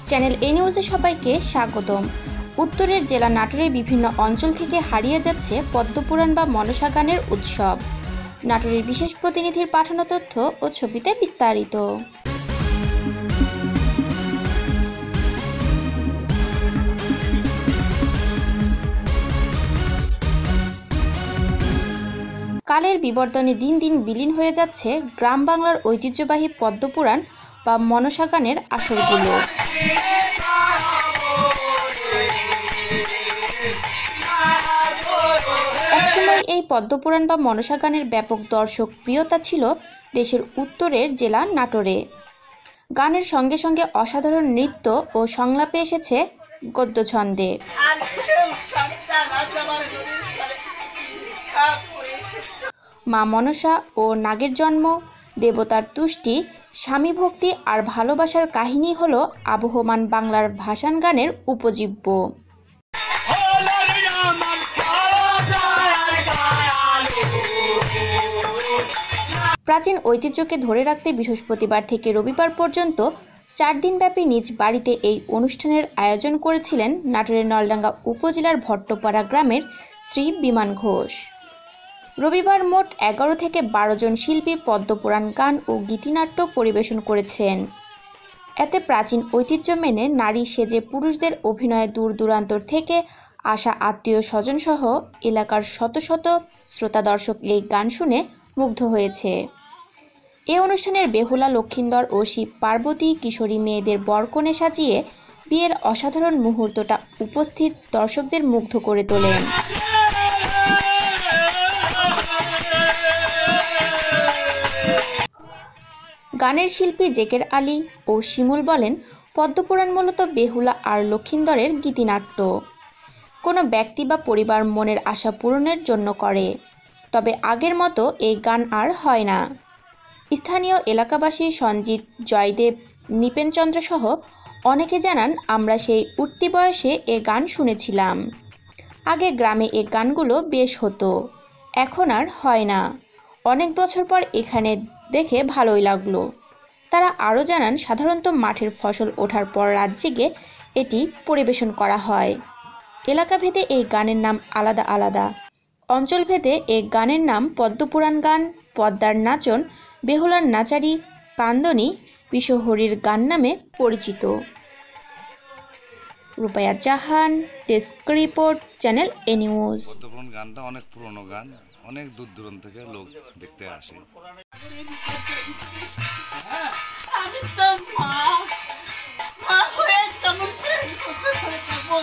Channel এ নিউজে সবাইকে স্বাগতম। উত্তরের জেলা নাটোরের বিভিন্ন অঞ্চল থেকে হারিয়ে যাচ্ছে পদ্মপুরাণ বা মনসা গানের উৎসব। নাটোরের বিশেষ প্রতিনিধির পাঠানো তথ্য ও ছবিতে বিস্তারিত। কালের বিবর্তনে দিন দিন বিলীন হয়ে যাচ্ছে গ্রাম বাংলার ঐতিহ্যবাহী পদ্মপুরাণ বা মনসা গানের আসরগুলো। একসময় এই পদ্মপুরাণ বা মনসা গানের ব্যাপক দর্শক প্রিয়তা ছিল দেশের উত্তরের জেলা নাটোরে। গানের সঙ্গে সঙ্গে অসাধারণ নৃত্য ও সংলাপে এসেছে গদ্যছন্দে। মা মনসা ও নাগের জন্ম, দেবতার তুষ্টি, স্বামী ভক্তি আর ভালোবাসার কাহিনী হলো আবহমান বাংলার ভাসান গানের উপজীব্য। প্রাচীন ঐতিহ্যকে ধরে রাখতে বৃহস্পতিবার থেকে রবিবার পর্যন্ত 4 দিনব্যাপী নিজ বাড়িতে এই অনুষ্ঠানের আয়োজন করেছিলেন নাটোরের নলডাঙ্গা উপজেলার ভট্টপাড়া গ্রামের শ্রী বিমান ঘোষ। রবিবার মোট 11 থেকে 12 জন শিল্পী পদ্মপুরাণ গান ও গীতিনাট্য পরিবেশন করেছেন। এতে প্রাচীন ঐতিহ্য মেনে নারী সেজে পুরুষদের অভিনয়ে দূর দূরান্তর থেকে আসা আত্মীয় স্বজনসহ এলাকার শত শত শ্রোতা দর্শক এই গান শুনে মুগ্ধ হয়েছে। এ অনুষ্ঠানের বেহুলা, লক্ষিন্দর ও শিব পার্বতী কিশোরী মেয়েদের বরকনে সাজিয়ে বিয়ের অসাধারণ মুহূর্তটা উপস্থিত দর্শকদের মুগ্ধ করে তোলেন। গানের শিল্পী জেকের আলী ও শিমুল বলেন, পদ্মপুরাণ মূলত বেহুলা আর লক্ষিন্দরের গীতিনাট্য। কোনো ব্যক্তি বা পরিবার মনের আশা পূরণের জন্য করে, তবে আগের মতো এই গান আর হয় না। স্থানীয় এলাকাবাসী সঞ্জিত, জয়দেব, নিপেনচন্দ্র সহ অনেকে জানান, আমরা সেই উঠতি বয়সে এ গান শুনেছিলাম। আগে গ্রামে এ গানগুলো বেশ হতো, এখন আর হয় না। অনেক বছর পর এখানে দেখে ভালোই লাগলো। তারা আরও জানান, সাধারণত মাঠের ফসল ওঠার পর রাত জেগে এটি পরিবেশন করা হয়। এলাকাভেদে এই গানের নাম আলাদা আলাদা। অঞ্চলভেদে এই গানের নাম পদ্মপুরাণ গান, পদ্মার নাচন, বেহুলার নাচারি, কান্দনী, বিশ্বহরির গান নামে পরিচিত। রূপায়া জাহান, ডেস্ক রিপোর্ট, চ্যানেল এ নিউজ। পদ্মপুরাণ গানটা অনেক পুরনো গান, অনেক দূর দূরান্ত থেকে লোক দেখতে আসে। আমি তো মা হয়ে কেমন প্রেম করতে থাকবো।